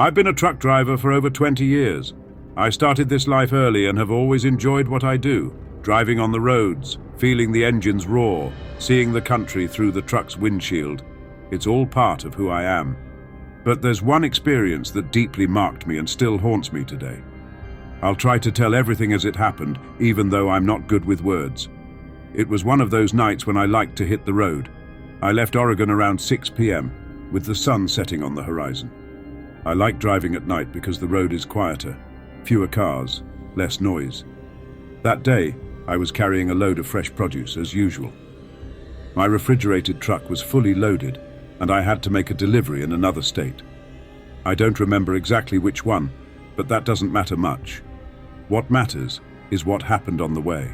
I've been a truck driver for over 20 years. I started this life early and have always enjoyed what I do, driving on the roads, feeling the engines roar, seeing the country through the truck's windshield. It's all part of who I am. But there's one experience that deeply marked me and still haunts me today. I'll try to tell everything as it happened, even though I'm not good with words. It was one of those nights when I liked to hit the road. I left Oregon around 6 p.m., with the sun setting on the horizon. I like driving at night because the road is quieter, fewer cars, less noise. That day, I was carrying a load of fresh produce as usual. My refrigerated truck was fully loaded, and I had to make a delivery in another state. I don't remember exactly which one, but that doesn't matter much. What matters is what happened on the way.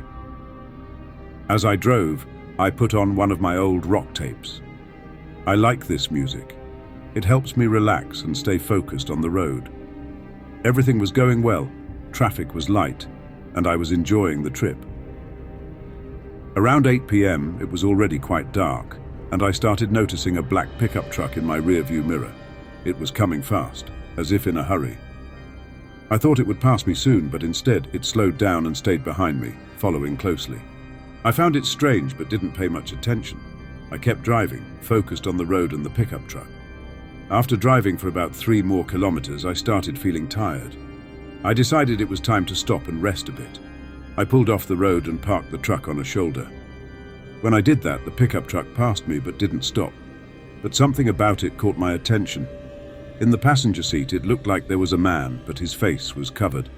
As I drove, I put on one of my old rock tapes. I like this music. It helps me relax and stay focused on the road. Everything was going well, traffic was light, and I was enjoying the trip. Around 8 p.m., it was already quite dark, and I started noticing a black pickup truck in my rearview mirror. It was coming fast, as if in a hurry. I thought it would pass me soon, but instead it slowed down and stayed behind me, following closely. I found it strange but didn't pay much attention. I kept driving, focused on the road and the pickup truck. After driving for about 3 more kilometers, I started feeling tired. I decided it was time to stop and rest a bit. I pulled off the road and parked the truck on a shoulder. When I did that, the pickup truck passed me but didn't stop. But something about it caught my attention. In the passenger seat, it looked like there was a man, but his face was covered.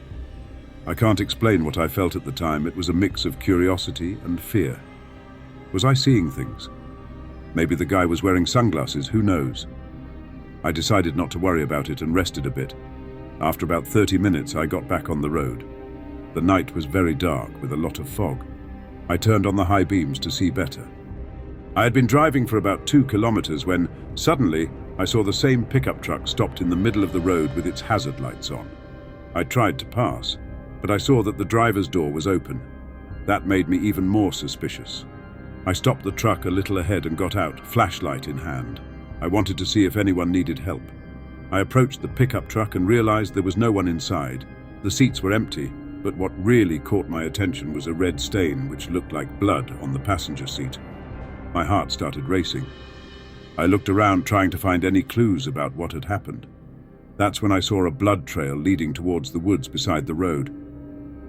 I can't explain what I felt at the time. It was a mix of curiosity and fear. Was I seeing things? Maybe the guy was wearing sunglasses, who knows? I decided not to worry about it and rested a bit. After about 30 minutes, I got back on the road. The night was very dark with a lot of fog. I turned on the high beams to see better. I had been driving for about 2 kilometers when, suddenly, I saw the same pickup truck stopped in the middle of the road with its hazard lights on. I tried to pass, but I saw that the driver's door was open. That made me even more suspicious. I stopped the truck a little ahead and got out, flashlight in hand. I wanted to see if anyone needed help. I approached the pickup truck and realized there was no one inside. The seats were empty, but what really caught my attention was a red stain which looked like blood on the passenger seat. My heart started racing. I looked around trying to find any clues about what had happened. That's when I saw a blood trail leading towards the woods beside the road.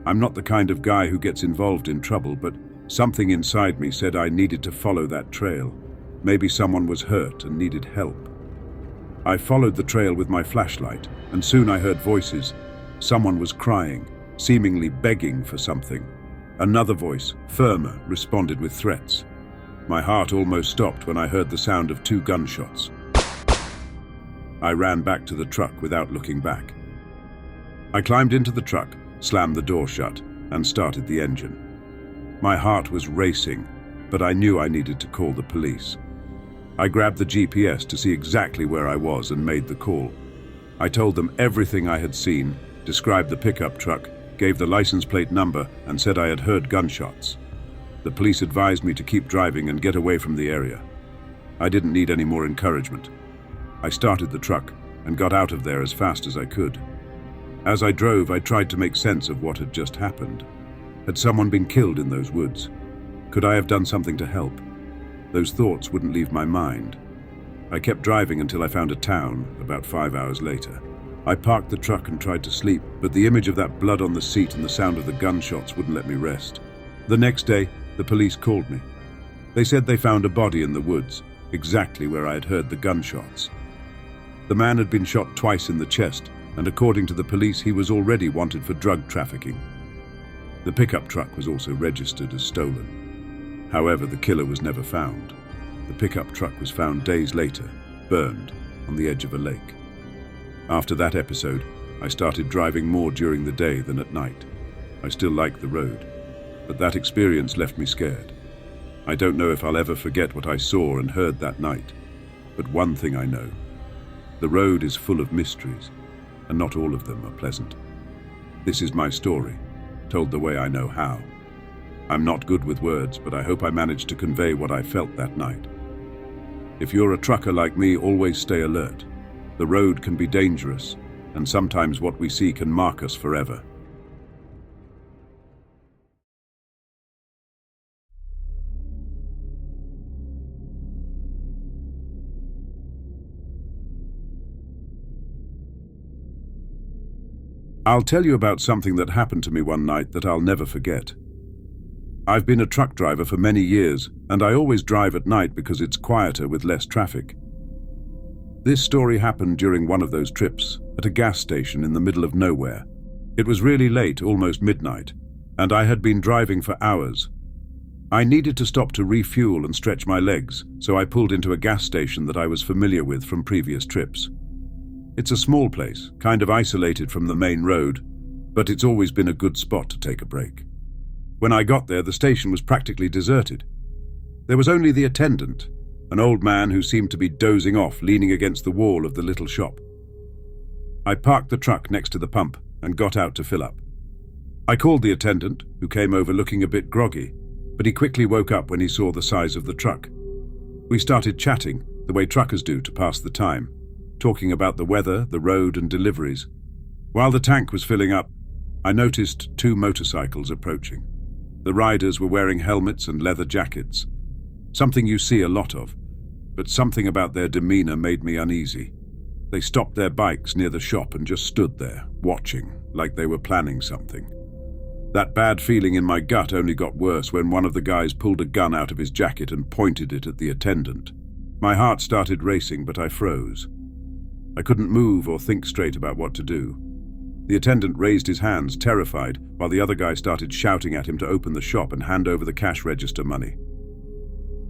I'm not the kind of guy who gets involved in trouble, but something inside me said I needed to follow that trail. Maybe someone was hurt and needed help. I followed the trail with my flashlight, and soon I heard voices. Someone was crying, seemingly begging for something. Another voice, firmer, responded with threats. My heart almost stopped when I heard the sound of 2 gunshots. I ran back to the truck without looking back. I climbed into the truck, slammed the door shut, and started the engine. My heart was racing, but I knew I needed to call the police. I grabbed the GPS to see exactly where I was and made the call. I told them everything I had seen, described the pickup truck, gave the license plate number, and said I had heard gunshots. The police advised me to keep driving and get away from the area. I didn't need any more encouragement. I started the truck and got out of there as fast as I could. As I drove, I tried to make sense of what had just happened. Had someone been killed in those woods? Could I have done something to help? Those thoughts wouldn't leave my mind. I kept driving until I found a town, about 5 hours later. I parked the truck and tried to sleep, but the image of that blood on the seat and the sound of the gunshots wouldn't let me rest. The next day, the police called me. They said they found a body in the woods, exactly where I had heard the gunshots. The man had been shot twice in the chest, and according to the police, he was already wanted for drug trafficking. The pickup truck was also registered as stolen. However, the killer was never found. The pickup truck was found days later, burned, on the edge of a lake. After that episode, I started driving more during the day than at night. I still like the road, but that experience left me scared. I don't know if I'll ever forget what I saw and heard that night, but one thing I know: the road is full of mysteries, and not all of them are pleasant. This is my story, told the way I know how. I'm not good with words, but I hope I managed to convey what I felt that night. If you're a trucker like me, always stay alert. The road can be dangerous, and sometimes what we see can mark us forever. I'll tell you about something that happened to me one night that I'll never forget. I've been a truck driver for many years, and I always drive at night because it's quieter with less traffic. This story happened during one of those trips, at a gas station in the middle of nowhere. It was really late, almost midnight, and I had been driving for hours. I needed to stop to refuel and stretch my legs, so I pulled into a gas station that I was familiar with from previous trips. It's a small place, kind of isolated from the main road, but it's always been a good spot to take a break. When I got there, the station was practically deserted. There was only the attendant, an old man who seemed to be dozing off, leaning against the wall of the little shop. I parked the truck next to the pump and got out to fill up. I called the attendant, who came over looking a bit groggy, but he quickly woke up when he saw the size of the truck. We started chatting, the way truckers do to pass the time, talking about the weather, the road, and deliveries. While the tank was filling up, I noticed 2 motorcycles approaching. The riders were wearing helmets and leather jackets, something you see a lot of, but something about their demeanor made me uneasy. They stopped their bikes near the shop and just stood there, watching, like they were planning something. That bad feeling in my gut only got worse when one of the guys pulled a gun out of his jacket and pointed it at the attendant. My heart started racing, but I froze. I couldn't move or think straight about what to do. The attendant raised his hands, terrified, while the other guy started shouting at him to open the shop and hand over the cash register money.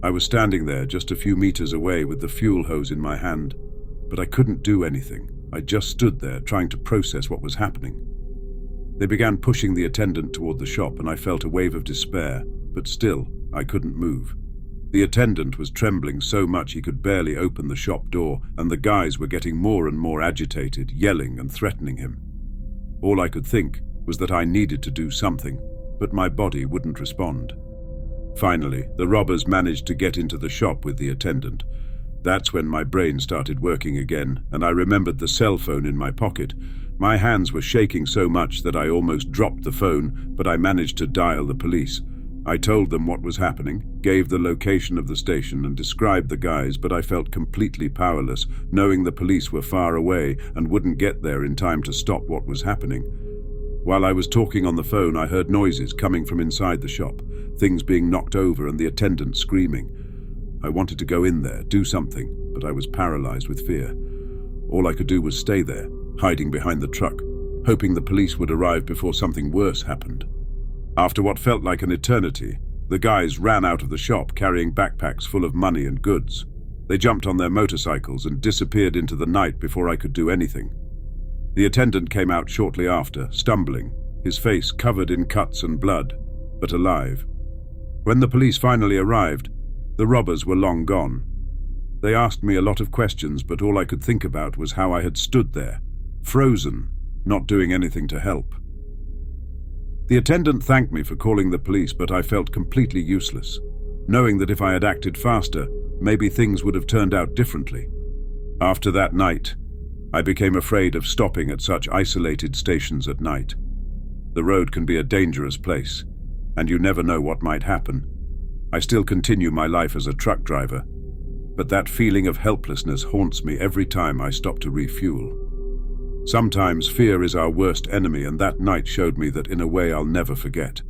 I was standing there just a few meters away with the fuel hose in my hand, but I couldn't do anything. I just stood there trying to process what was happening. They began pushing the attendant toward the shop, and I felt a wave of despair, but still, I couldn't move. The attendant was trembling so much he could barely open the shop door, and the guys were getting more and more agitated, yelling and threatening him. All I could think was that I needed to do something, but my body wouldn't respond. Finally, the robbers managed to get into the shop with the attendant. That's when my brain started working again, and I remembered the cell phone in my pocket. My hands were shaking so much that I almost dropped the phone, but I managed to dial the police. I told them what was happening, gave the location of the station and described the guys, but I felt completely powerless, knowing the police were far away and wouldn't get there in time to stop what was happening. While I was talking on the phone, I heard noises coming from inside the shop, things being knocked over and the attendant screaming. I wanted to go in there, do something, but I was paralyzed with fear. All I could do was stay there, hiding behind the truck, hoping the police would arrive before something worse happened. After what felt like an eternity, the guys ran out of the shop carrying backpacks full of money and goods. They jumped on their motorcycles and disappeared into the night before I could do anything. The attendant came out shortly after, stumbling, his face covered in cuts and blood, but alive. When the police finally arrived, the robbers were long gone. They asked me a lot of questions, but all I could think about was how I had stood there, frozen, not doing anything to help. The attendant thanked me for calling the police, but I felt completely useless, knowing that if I had acted faster, maybe things would have turned out differently. After that night, I became afraid of stopping at such isolated stations at night. The road can be a dangerous place, and you never know what might happen. I still continue my life as a truck driver, but that feeling of helplessness haunts me every time I stop to refuel. Sometimes fear is our worst enemy, and that night showed me that in a way I'll never forget.